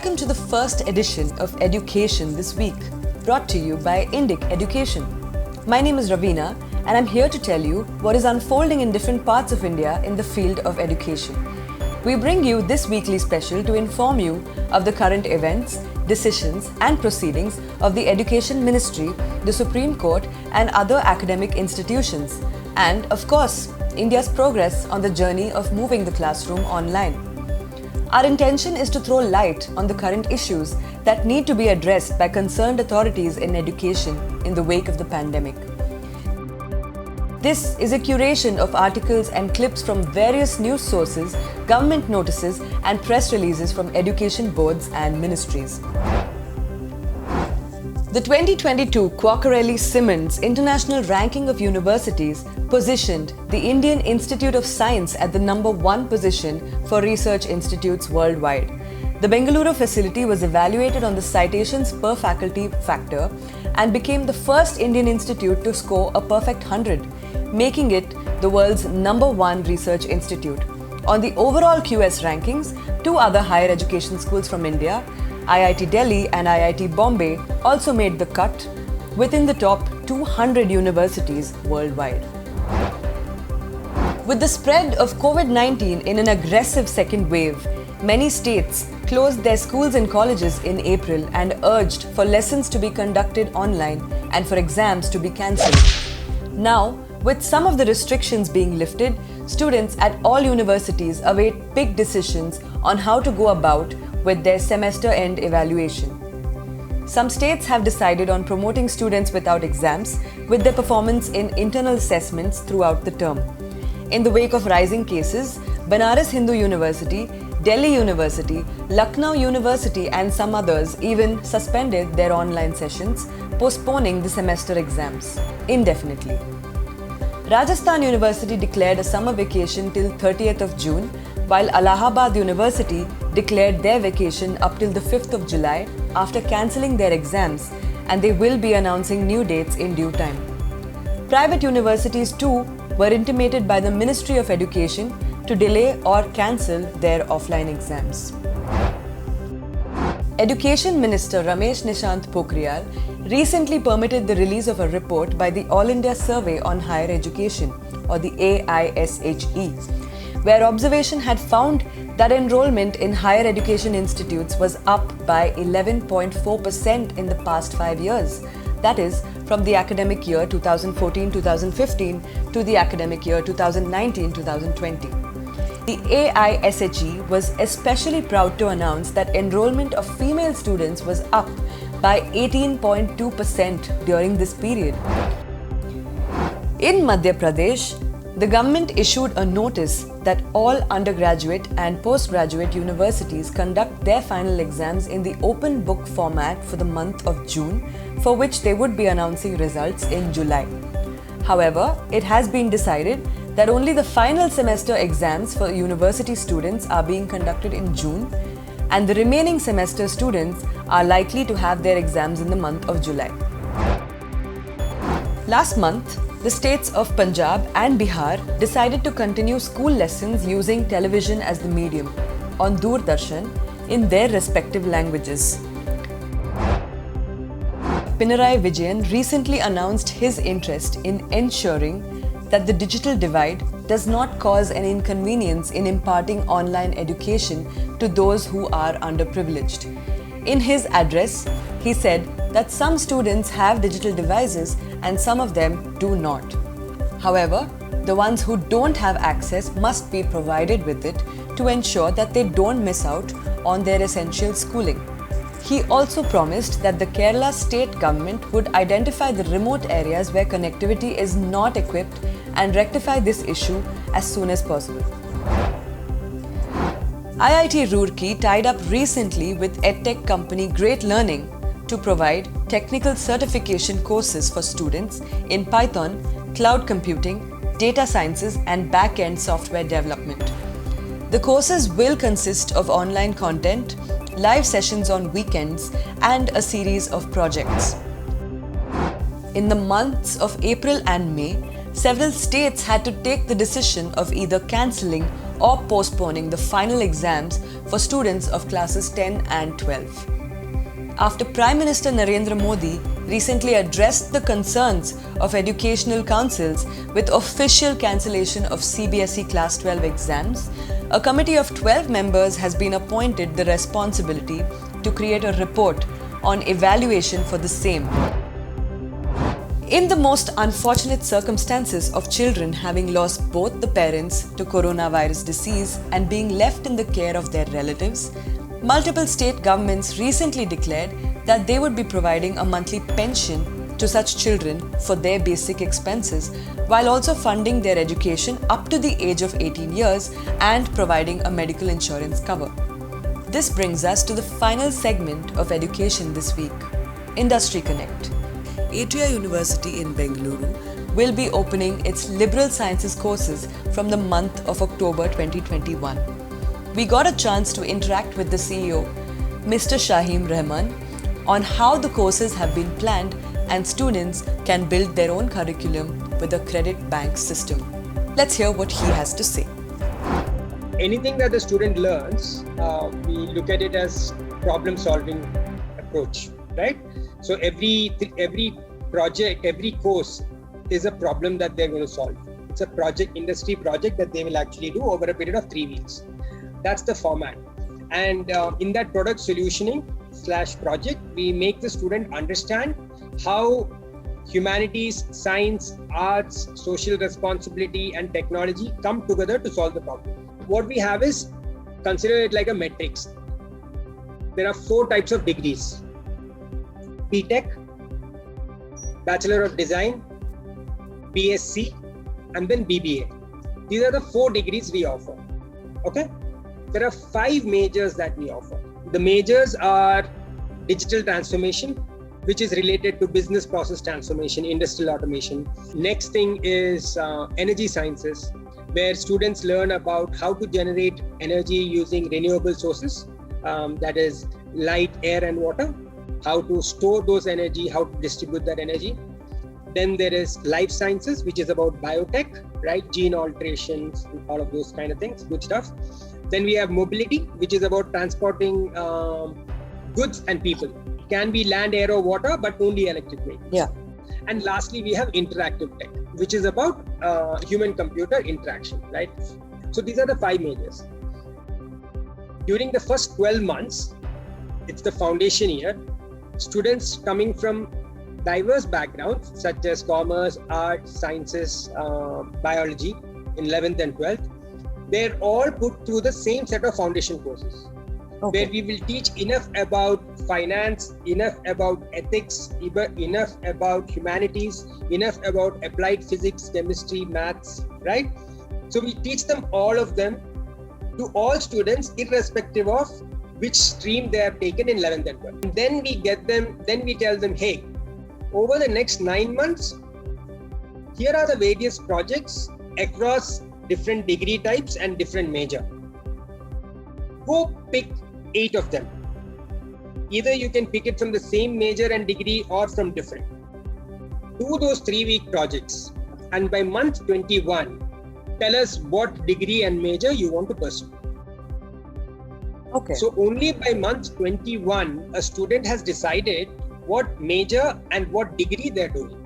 Welcome to the first edition of Education This Week, brought to you by Indic Education. My name is Ravina and I'm here to tell you what is unfolding in different parts of India in the field of education. We bring you this weekly special to inform you of the current events, decisions and proceedings of the Education Ministry, the Supreme Court and other academic institutions, and of course, India's progress on the journey of moving the classroom online. Our intention is to throw light on the current issues that need to be addressed by concerned authorities in education in the wake of the pandemic. This is a curation of articles and clips from various news sources, government notices and press releases from education boards and ministries. The 2022 Quacquarelli-Symonds International Ranking of Universities positioned the Indian Institute of Science at the #1 position for research institutes worldwide. The Bengaluru facility was evaluated on the citations per faculty factor and became the first Indian institute to score a perfect 100, making it the world's #1 research institute. On the overall QS rankings, two other higher education schools from India, IIT Delhi and IIT Bombay, also made the cut within the top 200 universities worldwide. With the spread of COVID-19 in an aggressive second wave, many states closed their schools and colleges in April and urged for lessons to be conducted online and for exams to be cancelled. Now, with some of the restrictions being lifted, students at all universities await big decisions on how to go about with their semester end evaluation. Some states have decided on promoting students without exams with their performance in internal assessments throughout the term. In the wake of rising cases, Banaras Hindu University, Delhi University, Lucknow University and some others even suspended their online sessions, postponing the semester exams indefinitely. Rajasthan University declared a summer vacation till 30th of June, while Allahabad University declared their vacation up till the 5th of July after cancelling their exams, and they will be announcing new dates in due time. Private universities too were intimated by the Ministry of Education to delay or cancel their offline exams. Education Minister Ramesh Nishant Pokhriyal recently permitted the release of a report by the All India Survey on Higher Education, or the AISHE, where observation had found that enrollment in higher education institutes was up by 11.4% in the past 5 years. That is, from the academic year 2014-2015 to the academic year 2019-2020. The AISHE was especially proud to announce that enrollment of female students was up by 18.2% during this period. In Madhya Pradesh, the government issued a notice that all undergraduate and postgraduate universities conduct their final exams in the open book format for the month of June, for which they would be announcing results in July. However, it has been decided that only the final semester exams for university students are being conducted in June, and the remaining semester students are likely to have their exams in the month of July. Last month, the states of Punjab and Bihar decided to continue school lessons using television as the medium on Doordarshan in their respective languages. Pinarayi Vijayan recently announced his interest in ensuring that the digital divide does not cause an inconvenience in imparting online education to those who are underprivileged. In his address, he said that some students have digital devices and some of them do not. However, the ones who don't have access must be provided with it to ensure that they don't miss out on their essential schooling. He also promised that the Kerala state government would identify the remote areas where connectivity is not equipped and rectify this issue as soon as possible. IIT Roorkee tied up recently with edtech company Great Learning to provide technical certification courses for students in Python, cloud computing, data sciences and back-end software development. The courses will consist of online content, live sessions on weekends and a series of projects. In the months of April and May, several states had to take the decision of either cancelling or postponing the final exams for students of classes 10 and 12. After Prime Minister Narendra Modi recently addressed the concerns of educational councils with official cancellation of CBSE Class 12 exams, a committee of 12 members has been appointed the responsibility to create a report on evaluation for the same. In the most unfortunate circumstances of children having lost both the parents to coronavirus disease and being left in the care of their relatives, multiple state governments recently declared that they would be providing a monthly pension to such children for their basic expenses, while also funding their education up to the age of 18 years and providing a medical insurance cover. This brings us to the final segment of education this week, Industry Connect. Atria University in Bengaluru will be opening its liberal sciences courses from the month of October 2021. We got a chance to interact with the CEO, Mr. Shahim Rahman, on how the courses have been planned and students can build their own curriculum with a credit bank system. Let's hear what he has to say. Anything that the student learns, we look at it as problem-solving approach, right? So every project, every course is a problem that they're going to solve. It's a industry project that they will actually do over a period of 3 weeks. That's the format. And in that product solutioning/project, we make the student understand how humanities, science, arts, social responsibility, and technology come together to solve the problem. What we have is, consider it like a matrix. There are 4 types of degrees: BTech, Bachelor of Design, BSc, and then BBA. These are the 4 degrees we offer. Okay? There are 5 majors that we offer. The majors are digital transformation, which is related to business process transformation, industrial automation. Next thing is energy sciences, where students learn about how to generate energy using renewable sources, that is light, air, and water, how to store those energy, how to distribute that energy. Then there is life sciences, which is about biotech, right? Gene alterations, all of those kind of things, good stuff. Then we have mobility, which is about transporting goods and people. Can be land, air, or water, but only electric vehicles. Yeah. And lastly, we have interactive tech, which is about human-computer interaction, right? So these are the 5 majors. During the first 12 months, it's the foundation year. Students coming from diverse backgrounds, such as commerce, arts, sciences, biology, in 11th and 12th, they're all put through the same set of foundation courses. Okay. Where we will teach enough about finance, enough about ethics, enough about humanities, enough about applied physics, chemistry, maths, right? So we teach them all of them to all students, irrespective of which stream they have taken in 11th and 12th. And then we tell them, hey, over the next 9 months, here are the various projects across different degree types and different major. Go pick 8 of them. Either you can pick it from the same major and degree or from different. Do those 3-week projects, and by month 21, tell us what degree and major you want to pursue. Okay. So only by month 21, a student has decided what major and what degree they're doing.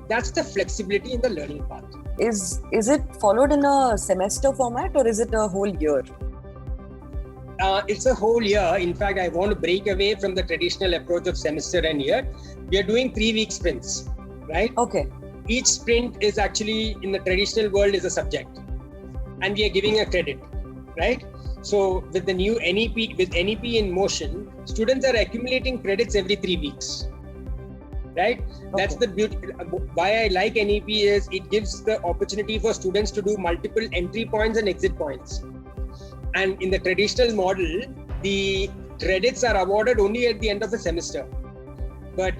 That's the flexibility in the learning path. Is it followed in a semester format, or is it a whole year? It's a whole year. In fact, I want to break away from the traditional approach of semester and year. We are doing 3-week sprints, right? Okay. Each sprint is actually, in the traditional world, is a subject, and we are giving a credit, right? So with the new NEP, with NEP in motion, students are accumulating credits every 3 weeks, right? Okay. That's the beauty. Why I like NEP is it gives the opportunity for students to do multiple entry points and exit points. And in the traditional model, the credits are awarded only at the end of the semester. But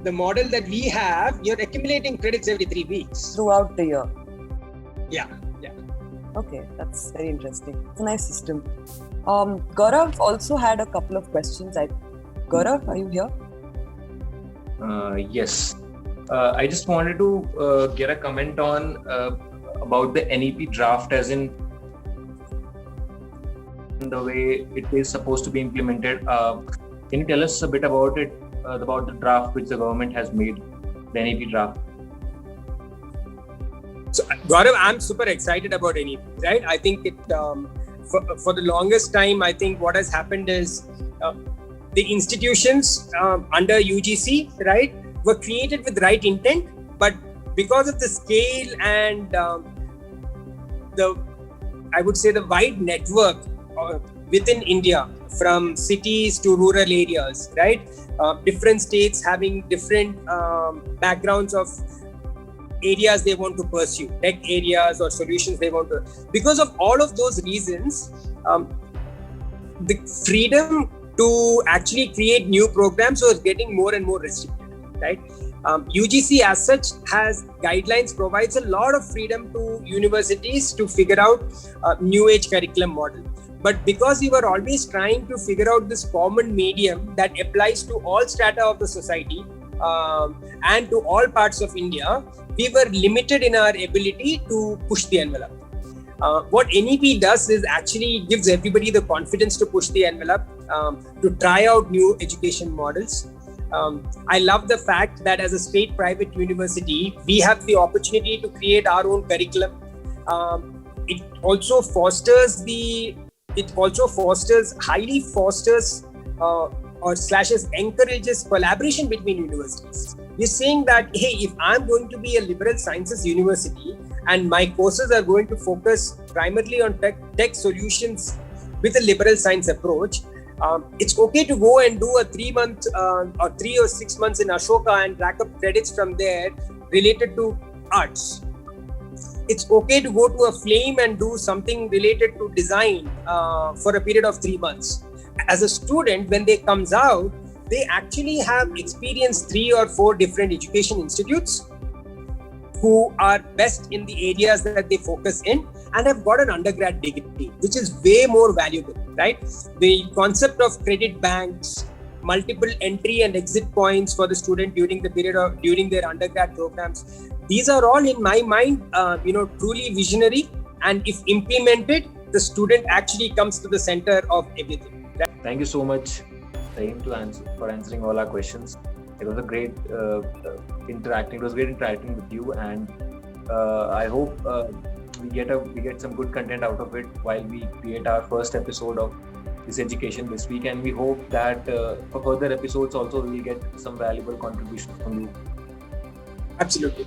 the model that we have, you're accumulating credits every 3 weeks. Throughout the year. Yeah. Okay, that's very interesting. It's a nice system. Gaurav also had a couple of questions. Gaurav, are you here? Yes. I just wanted to get a comment on about the NEP draft, as in the way it is supposed to be implemented. Can you tell us a bit about it, about the draft which the government has made, the NEP draft? So, Gaurav, I'm super excited about NEP, right? I think it, for the longest time, I think what has happened is the institutions under UGC, right, were created with right intent, but because of the scale and I would say the wide network within India, from cities to rural areas, right? Different states having different backgrounds of areas they want to pursue, tech areas or solutions they want to. Because of all of those reasons, the freedom to actually create new programs was getting more and more restricted, right? UGC as such has guidelines, provides a lot of freedom to universities to figure out new age curriculum model. But because we were always trying to figure out this common medium that applies to all strata of the society and to all parts of India, we were limited in our ability to push the envelope. What NEP does is actually gives everybody the confidence to push the envelope, to try out new education models. I love the fact that as a state private university, we have the opportunity to create our own curriculum. It also fosters encourages collaboration between universities. We're saying that, hey, if I'm going to be a liberal sciences university and my courses are going to focus primarily on tech solutions with a liberal science approach, it's okay to go and do a 3-month or 3 or 6 months in Ashoka and rack up credits from there related to arts. It's okay to go to a Flame and do something related to design for a period of 3 months. As a student, when they comes out, they actually have experienced 3 or 4 different education institutes who are best in the areas that they focus in and have got an undergrad degree, which is way more valuable, right? The concept of credit banks, multiple entry and exit points for the student during their undergrad programs. These are all, in my mind, truly visionary. And if implemented, the student actually comes to the center of everything. Right? Thank you so much, Rahim, for answering all our questions. It was a great interacting. It was great interacting with you, and I hope we get some good content out of it while we create our first episode of this education this week. And we hope that for further episodes also we'll get some valuable contributions from you. Absolutely.